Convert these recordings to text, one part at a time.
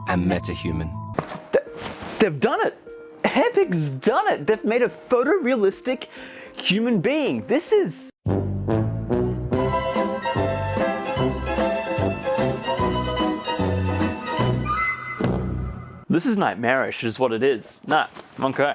and Metahuman. They've done it! Epic's done it! They've made a photorealistic human being. This is... This is nightmarish, is what it is. Nah, okay.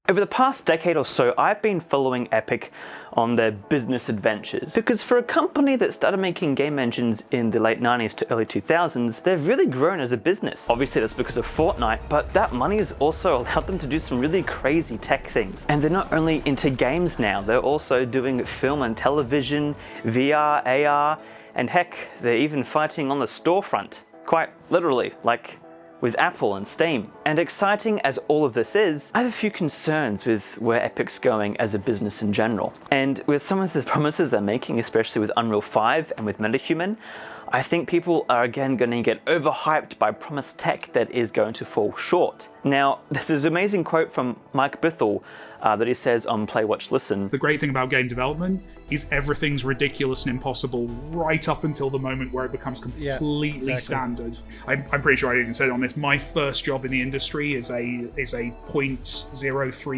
Over the past decade or so, I've been following Epic on their business adventures, because for a company that started making game engines in the late 90s to early 2000s, they've really grown as a business. Obviously that's because of Fortnite, but that money has also allowed them to do some really crazy tech things. And they're not only into games now, they're also doing film and television, VR, AR, and heck, they're even fighting on the storefront. Quite literally, like with Apple and Steam. And exciting as all of this is, I have a few concerns with where Epic's going as a business in general. And with some of the promises they're making, especially with Unreal 5 and with Metahuman, I think people are again going to get overhyped by promised tech that is going to fall short. Now, there's this amazing quote from Mike Bithell that he says on Play, Watch, Listen. The great thing about game development is everything's ridiculous and impossible right up until the moment where it becomes completely standard. I'm pretty sure I even said on this, my first job in the industry is a 0.03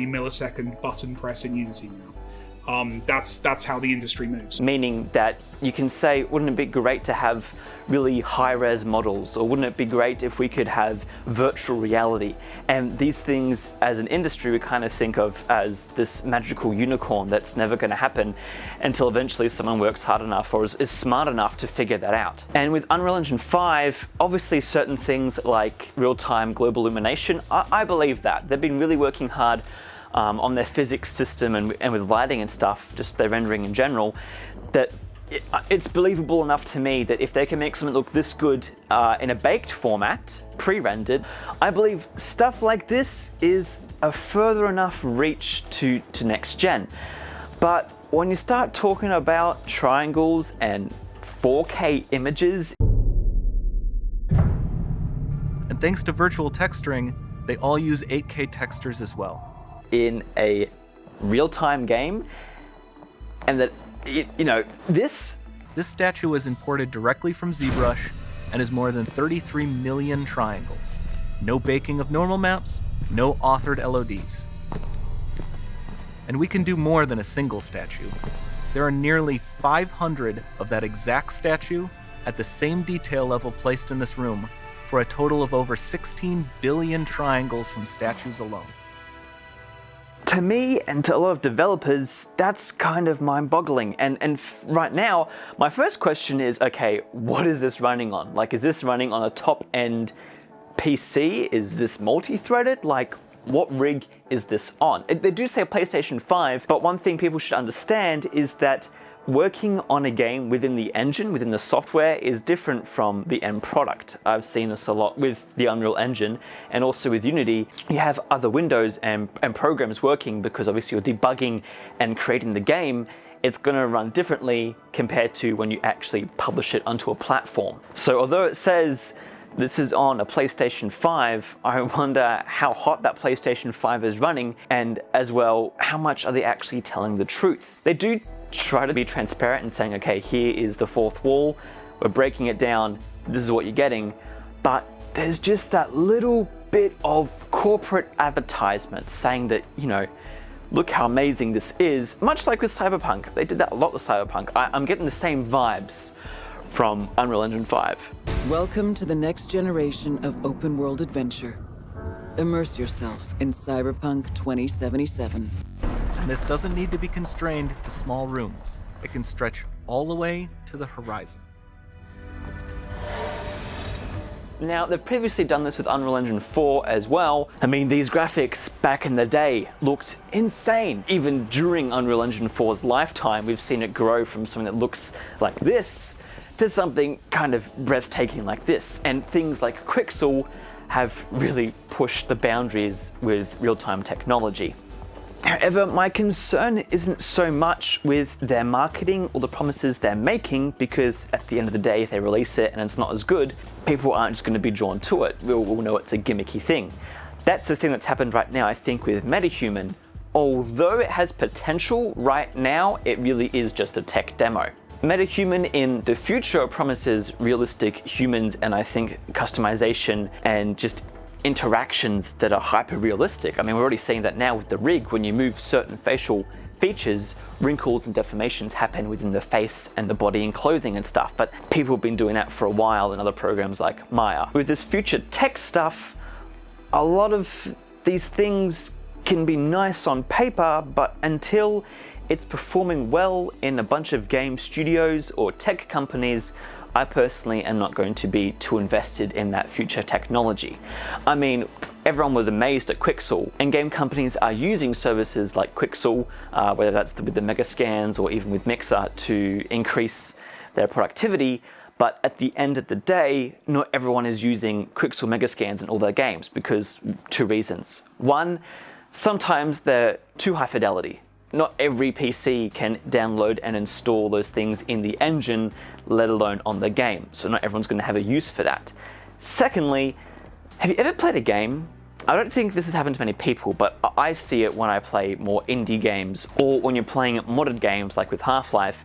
millisecond button press in Unity now. That's how the industry moves. Meaning that you can say, wouldn't it be great to have really high-res models, or wouldn't it be great if we could have virtual reality? And these things as an industry we kind of think of as this magical unicorn that's never going to happen until eventually someone works hard enough or is smart enough to figure that out. And with Unreal Engine 5, obviously certain things like real-time global illumination, I believe that. They've been really working hard on their physics system and with lighting and stuff, just their rendering in general, that it's believable enough to me that if they can make something look this good in a baked format, pre-rendered, I believe stuff like this is a further enough reach to next gen. But when you start talking about triangles and 4K images... And thanks to virtual texturing, they all use 8K textures as well. In a real-time game, and that, this statue was imported directly from ZBrush and is more than 33 million triangles. No baking of normal maps, no authored LODs. And we can do more than a single statue. There are nearly 500 of that exact statue at the same detail level placed in this room for a total of over 16 billion triangles from statues alone. To me and to a lot of developers, that's kind of mind-boggling. And right now, my first question is, okay, what is this running on? Like, is this running on a top-end PC? Is this multi-threaded? Like, what rig is this on? They do say PlayStation 5, but one thing people should understand is that working on a game within the engine, within the software, is different from the end product. I've seen this a lot with the Unreal Engine and also with Unity. You have other windows and programs working because obviously you're debugging and creating the game. It's going to run differently compared to when you actually publish it onto a platform. So although it says this is on a PlayStation 5, I wonder how hot that PlayStation 5 is running, and as well, how much are they actually telling the truth? They do try to be transparent and saying, okay, here is the fourth wall, we're breaking it down, this is what you're getting, but there's just that little bit of corporate advertisement saying that, look how amazing this is, much like with Cyberpunk. They did that a lot with Cyberpunk. I'm getting the same vibes from Unreal Engine 5. Welcome to the next generation of open world adventure. Immerse yourself in Cyberpunk 2077. And this doesn't need to be constrained to small rooms. It can stretch all the way to the horizon. Now, they've previously done this with Unreal Engine 4 as well. I mean, these graphics back in the day looked insane. Even during Unreal Engine 4's lifetime, we've seen it grow from something that looks like this to something kind of breathtaking like this. And things like Quixel have really pushed the boundaries with real-time technology. However, my concern isn't so much with their marketing or the promises they're making, because at the end of the day, if they release it and it's not as good, people aren't just going to be drawn to it. We'll know it's a gimmicky thing. That's the thing that's happened right now, I think, with Metahuman, although it has potential, right now it really is just a tech demo. Metahuman in the future promises realistic humans and I think customization and just interactions that are hyper realistic. I mean, we're already seeing that now with the rig. When you move certain facial features, wrinkles and deformations happen within the face and the body and clothing and stuff, but people have been doing that for a while in other programs like Maya. With this future tech stuff, a lot of these things can be nice on paper, but until it's performing well in a bunch of game studios or tech companies, I personally am not going to be too invested in that future technology. I mean, everyone was amazed at Quixel, and game companies are using services like Quixel, whether that's with the Megascans or even with Mixer, to increase their productivity. But at the end of the day, not everyone is using Quixel Megascans in all their games because two reasons. One, sometimes they're too high fidelity. Not every PC can download and install those things in the engine, let alone on the game. So not everyone's going to have a use for that. Secondly, have you ever played a game? I don't think this has happened to many people, but I see it when I play more indie games or when you're playing modded games like with Half-Life.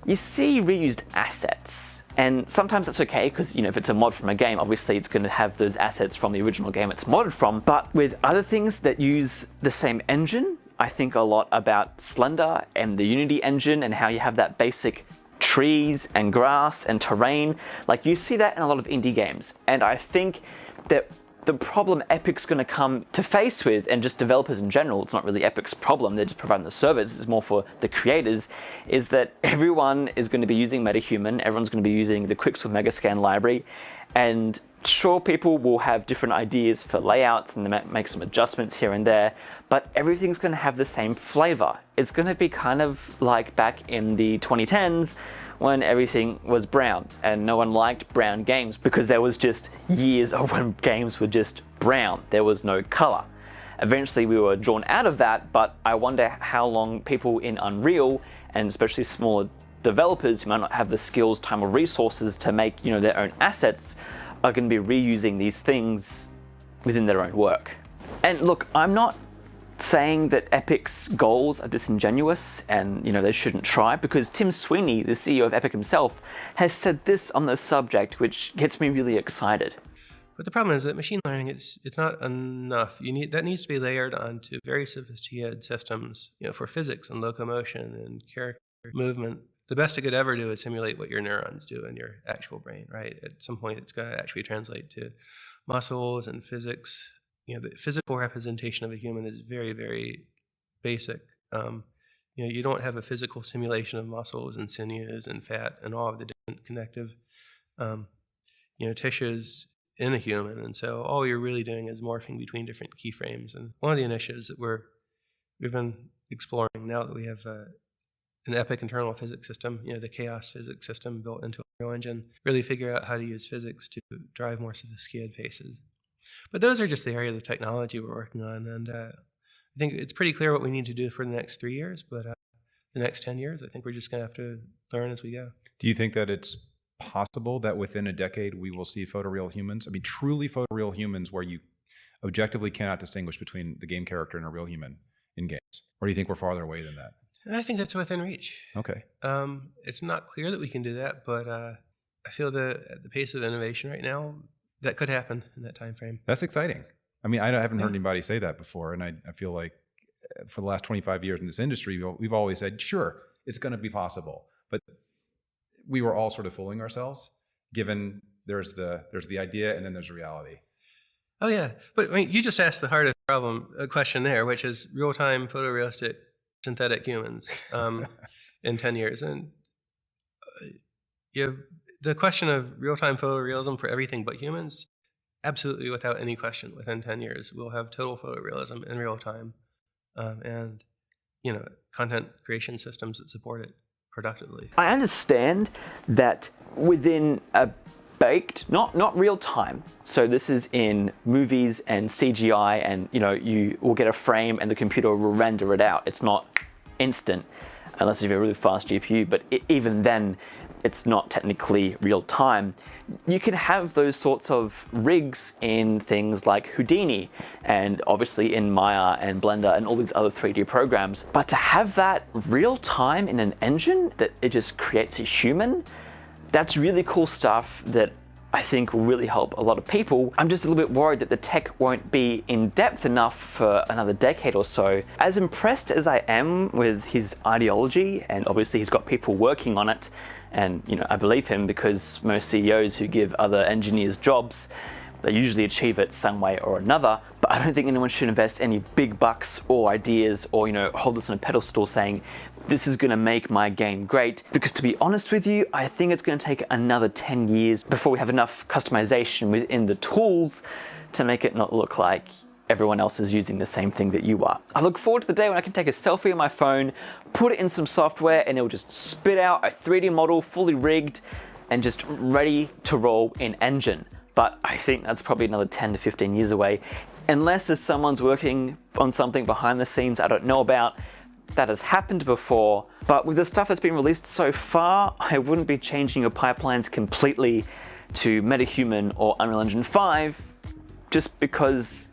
You see reused assets. And sometimes that's okay because, if it's a mod from a game, obviously it's going to have those assets from the original game it's modded from. But with other things that use the same engine, I think a lot about Slender and the Unity engine and how you have that basic trees and grass and terrain. Like, you see that in a lot of indie games. And I think that the problem Epic's going to come to face with, and just developers in general, it's not really Epic's problem, they're just providing the service, it's more for the creators, is that everyone is going to be using Metahuman, everyone's going to be using the Quixel Megascan library, and sure, people will have different ideas for layouts and they make some adjustments here and there, but everything's going to have the same flavor. It's going to be kind of like back in the 2010s when everything was brown and no one liked brown games because there was just years of when games were just brown. There was no color. Eventually we were drawn out of that, but I wonder how long people in Unreal, and especially smaller developers who might not have the skills, time, or resources to make their own assets, are going to be reusing these things within their own work. And look, I'm not saying that Epic's goals are disingenuous and they shouldn't try, because Tim Sweeney, the CEO of Epic himself, has said this on the subject, which gets me really excited. But the problem is that machine learning, it's not enough. That needs to be layered onto very sophisticated systems, for physics and locomotion and character movement. The best it could ever do is simulate what your neurons do in your actual brain, right? At some point, it's going to actually translate to muscles and physics. The physical representation of a human is very, very basic. You don't have a physical simulation of muscles and sinews and fat and all of the different connective, tissues in a human. And so all you're really doing is morphing between different keyframes. And one of the initiatives that we've been exploring now that we have an Epic internal physics system, the chaos physics system built into Unreal Engine, really figure out how to use physics to drive more sophisticated faces. But those are just the area of technology we're working on, and I think it's pretty clear what we need to do for the next 3 years, but the next 10 years, I think we're just going to have to learn as we go. Do you think that it's possible that within a decade we will see photoreal humans? I mean, truly photoreal humans where you objectively cannot distinguish between the game character and a real human in games? Or do you think we're farther away than that? I think that's within reach. Okay. It's not clear that we can do that, but I feel that at the pace of innovation right now, that could happen in that time frame. That's exciting. I mean, I haven't heard anybody say that before, and I feel like for the last 25 years in this industry, we've always said, sure, it's going to be possible. But we were all sort of fooling ourselves, given there's the idea and then there's reality. Oh, yeah. But I mean, you just asked the hardest question there, which is real-time photorealistic synthetic humans in 10 years. And the question of real-time photorealism for everything but humans, absolutely without any question, within 10 years, we'll have total photorealism in real time and, content creation systems that support it productively. I understand that within a baked, not real time, so this is in movies and CGI, and you will get a frame and the computer will render it out. It's not instant unless you have a really fast GPU, but even then it's not technically real time. You can have those sorts of rigs in things like Houdini and obviously in Maya and Blender and all these other 3D programs. But to have that real time in an engine that it just creates a human, that's really cool stuff that I think will really help a lot of people. I'm just a little bit worried that the tech won't be in depth enough for another decade or so. As impressed as I am with his ideology, and obviously he's got people working on it, and I believe him because most CEOs who give other engineers jobs, they usually achieve it some way or another. But I don't think anyone should invest any big bucks or ideas or hold this on a pedestal saying, this is going to make my game great. Because to be honest with you, I think it's going to take another 10 years before we have enough customization within the tools to make it not look like everyone else is using the same thing that you are. I look forward to the day when I can take a selfie on my phone, put it in some software, and it will just spit out a 3D model fully rigged and just ready to roll in engine. But I think that's probably another 10 to 15 years away. Unless there's someone's working on something behind the scenes I don't know about. That has happened before, but with the stuff that's been released so far, I wouldn't be changing your pipelines completely to Metahuman or Unreal Engine 5 just because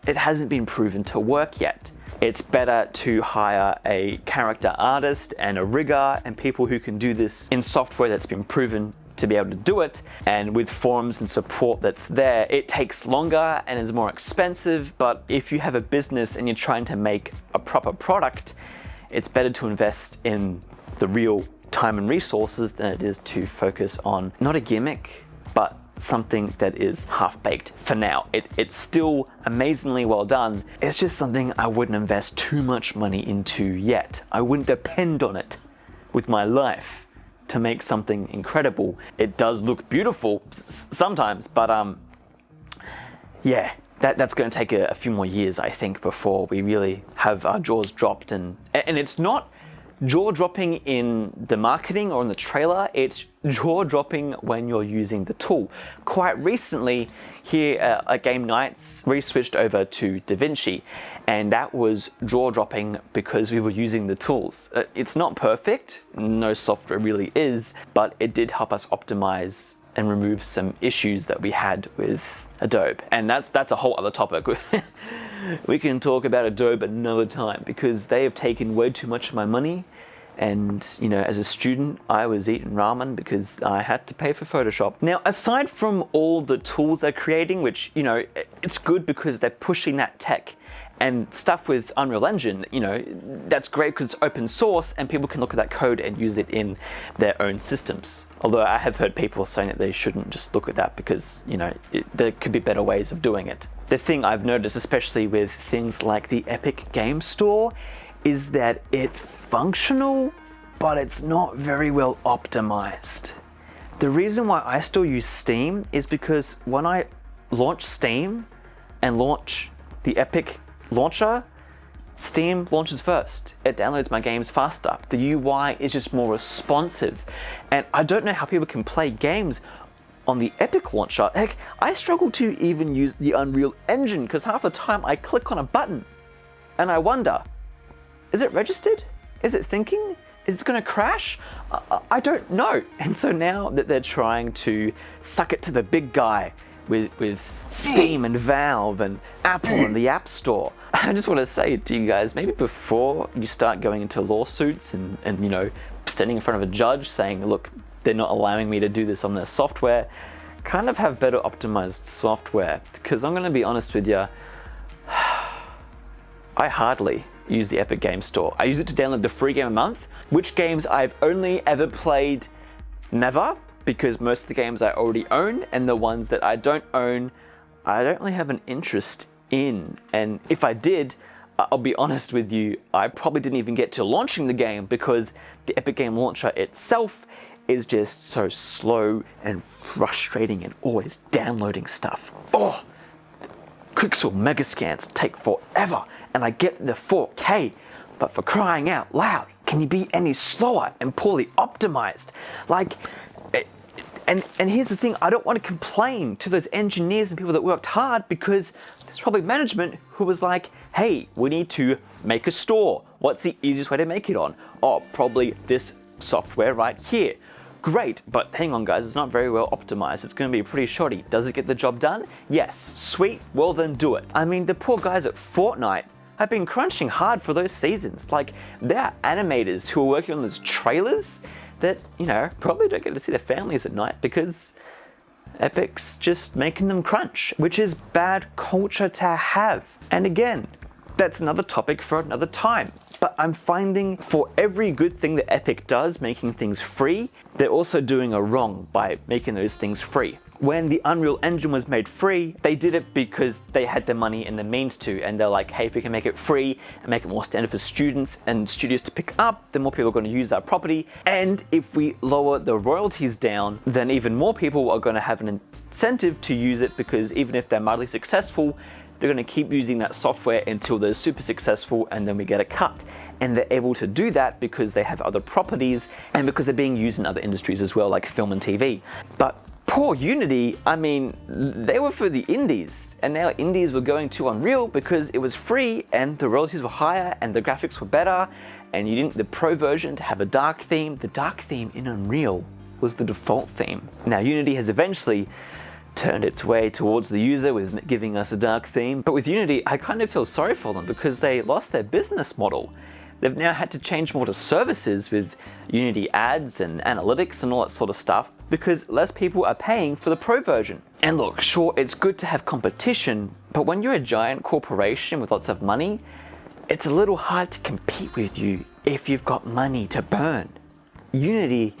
it hasn't been proven to work yet. It's better to hire a character artist and a rigger and people who can do this in software that's been proven to be able to do it, and with forums and support that's there. It takes longer and is more expensive, but if you have a business and you're trying to make a proper product, it's better to invest in the real time and resources than it is to focus on not a gimmick, but something that is half-baked for now. It's still amazingly well done. It's just something I wouldn't invest too much money into yet. I wouldn't depend on it with my life to make something incredible. It does look beautiful sometimes, but yeah, that's going to take a few more years, I think, before we really have our jaws dropped. And it's not jaw dropping in the marketing or in the trailer, it's jaw dropping when you're using the tool. Quite recently here at Game Nights, we switched over to DaVinci, and that was jaw dropping because we were using the tools. It's not perfect, no software really is, but it did help us optimize and remove some issues that we had with Adobe. And that's a whole other topic. We can talk about Adobe another time because they have taken way too much of my money. And as a student, I was eating ramen because I had to pay for Photoshop. Now, aside from all the tools they're creating, which, it's good because they're pushing that tech, and stuff with Unreal Engine, that's great because it's open source and people can look at that code and use it in their own systems. Although I have heard people saying that they shouldn't just look at that because, there could be better ways of doing it. The thing I've noticed, especially with things like the Epic Game Store, is that it's functional, but it's not very well optimized. The reason why I still use Steam is because when I launch Steam and launch the Epic launcher, Steam launches first. It downloads my games faster. The UI is just more responsive. And I don't know how people can play games on the Epic launcher. Heck, I struggle to even use the Unreal Engine because half the time I click on a button and I wonder, is it registered? Is it thinking? Is it going to crash? I don't know. And so now that they're trying to suck it to the big guy with Steam and Valve and Apple and the App Store, I just want to say to you guys, maybe before you start going into lawsuits and standing in front of a judge saying, look, they're not allowing me to do this on their software, kind of have better optimized software. Because I'm going to be honest with you, I hardly use the Epic Game Store. I use it to download the free game a month, which games I've only ever played never, because most of the games I already own, and the ones that I don't own, I don't really have an interest in. And if I did, I'll be honest with you, I probably didn't even get to launching the game because the Epic Game Launcher itself is just so slow and frustrating and always downloading stuff. Oh, Quixel Megascans take forever, and I get the 4K, but for crying out loud, can you be any slower and poorly optimized? And here's the thing, I don't want to complain to those engineers and people that worked hard because there's probably management who was like, hey, we need to make a store. What's the easiest way to make it on? Oh, probably this software right here. great, but hang on guys, it's not very well optimized. It's going to be pretty shoddy. Does it get the job done? Yes. Sweet, well then do it. I mean, the poor guys at Fortnite have been crunching hard for those seasons. Like, there are animators who are working on those trailers that, probably don't get to see their families at night because Epic's just making them crunch, which is bad culture to have. And again, that's another topic for another time. But I'm finding for every good thing that Epic does, making things free, they're also doing a wrong by making those things free. When the Unreal Engine was made free, they did it because they had the money and the means to, and they're like, hey, if we can make it free and make it more standard for students and studios to pick up, then more people are going to use our property. And if we lower the royalties down, then even more people are going to have an incentive to use it, because even if they're mildly successful, they're going to keep using that software until they're super successful, and then we get a cut. And they're able to do that because they have other properties and because they're being used in other industries as well, like film and TV. But poor Unity, I mean, they were for the indies, and now indies were going to Unreal because it was free and the royalties were higher and the graphics were better, and you didn't the pro version to have a dark theme. The dark theme in Unreal was the default theme. Now Unity has eventually turned its way towards the user with giving us a dark theme, but with Unity I kind of feel sorry for them because they lost their business model. They've now had to change more to services with Unity ads and analytics and all that sort of stuff because less people are paying for the pro version. And look, sure, it's good to have competition, but when you're a giant corporation with lots of money, it's a little hard to compete with you if you've got money to burn. Unity,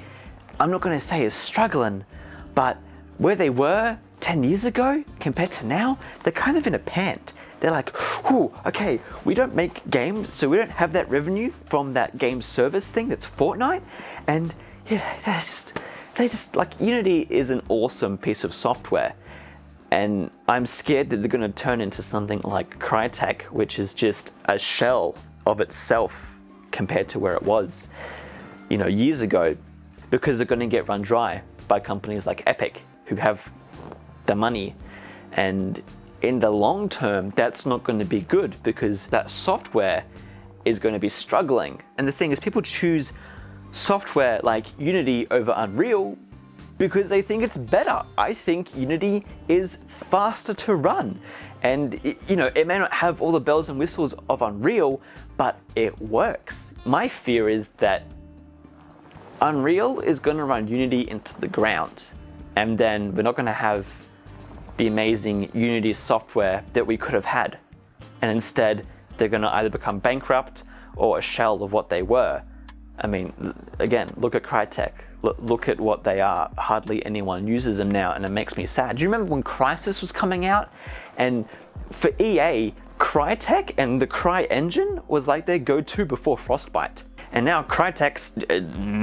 I'm not going to say is struggling, but where they were 10 years ago compared to now, they're kind of in a pant. They're like, whew, okay, we don't make games, so we don't have that revenue from that game service thing that's Fortnite. And they just like, Unity is an awesome piece of software. And I'm scared that they're going to turn into something like Crytek, which is just a shell of itself compared to where it was, years ago, because they're going to get run dry by companies like Epic, who have the money. And in the long term, that's not going to be good because that software is going to be struggling. And the thing is, people choose software like Unity over Unreal because they think it's better. I think Unity is faster to run. And it may not have all the bells and whistles of Unreal, but it works. My fear is that Unreal is going to run Unity into the ground, and then we're not going to have the amazing Unity software that we could have had. And instead, they're going to either become bankrupt or a shell of what they were. I mean, again, look at Crytek. Look at what they are. Hardly anyone uses them now, and it makes me sad. Do you remember when Crysis was coming out? And for EA, Crytek and the Cry engine was like their go-to before Frostbite. And now Crytek's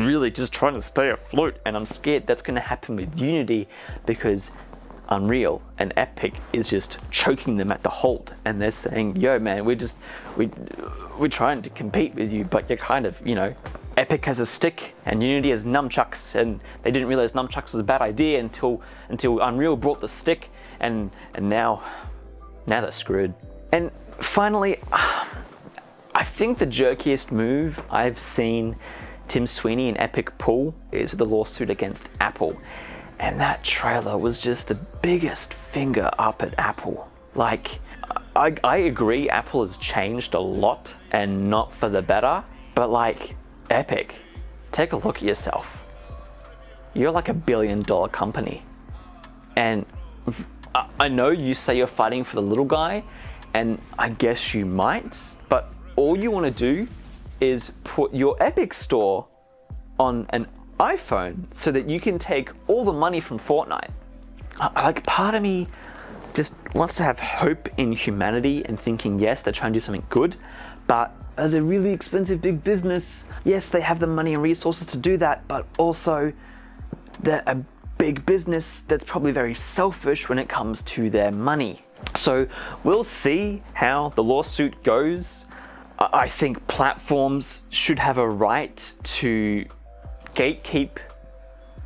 really just trying to stay afloat, and I'm scared that's going to happen with Unity because Unreal and Epic is just choking them at the hold, and they're saying, yo man, we're trying to compete with you, but you're kind of, Epic has a stick and Unity has nunchucks, and they didn't realize nunchucks was a bad idea until Unreal brought the stick, and now they're screwed. And finally, I think the jerkiest move I've seen Tim Sweeney and Epic pull is the lawsuit against Apple. And that trailer was just the biggest finger up at Apple. Like, I agree Apple has changed a lot and not for the better, but like, Epic, take a look at yourself. You're like $1 billion company. And I know you say you're fighting for the little guy, and I guess you might, but all you want to do is put your Epic store on an iPhone so that you can take all the money from Fortnite. Like, part of me just wants to have hope in humanity and thinking, yes, they're trying to do something good, but as a really expensive big business, yes, they have the money and resources to do that, but also they're a big business that's probably very selfish when it comes to their money. So we'll see how the lawsuit goes. I think platforms should have a right to gatekeep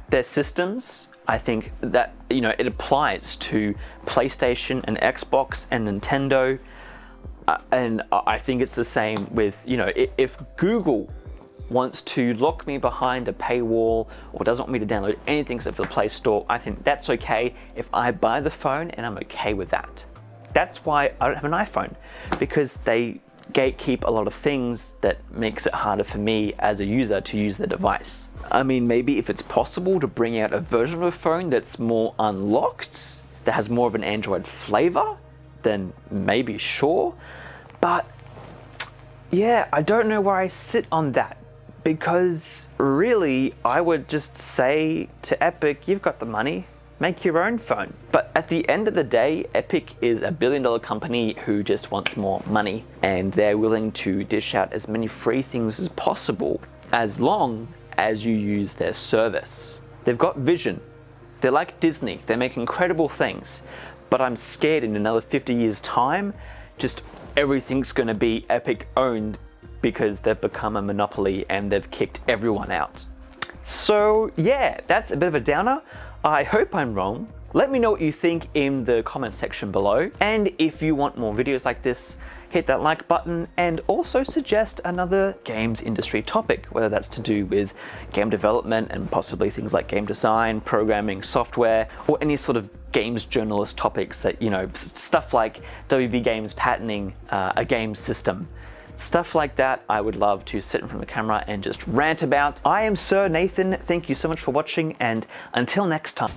their systems. I think that, it applies to PlayStation and Xbox and Nintendo. And I think it's the same with, if Google wants to lock me behind a paywall or doesn't want me to download anything except for the Play Store, I think that's okay if I buy the phone and I'm okay with that. That's why I don't have an iPhone, because they gatekeep a lot of things that makes it harder for me as a user to use the device. I mean, maybe if it's possible to bring out a version of a phone that's more unlocked, that has more of an Android flavor, then maybe sure. But yeah, I don't know where I sit on that, because really I would just say to Epic, you've got the money, make your own phone. But at the end of the day, Epic is a billion-dollar company who just wants more money, and they're willing to dish out as many free things as possible as long as you use their service. They've got vision. They're like Disney. They make incredible things. But I'm scared in another 50 years' time, just everything's gonna be Epic owned because they've become a monopoly and they've kicked everyone out. So yeah, that's a bit of a downer. I hope I'm wrong. Let me know what you think in the comment section below. And if you want more videos like this, hit that like button and also suggest another games industry topic, whether that's to do with game development and possibly things like game design, programming, software, or any sort of games journalist topics that, you know, stuff like WB Games patenting a game system. Stuff like that, I would love to sit in front of the camera and just rant about. I am Sir Nathan. Thank you so much for watching, and until next time.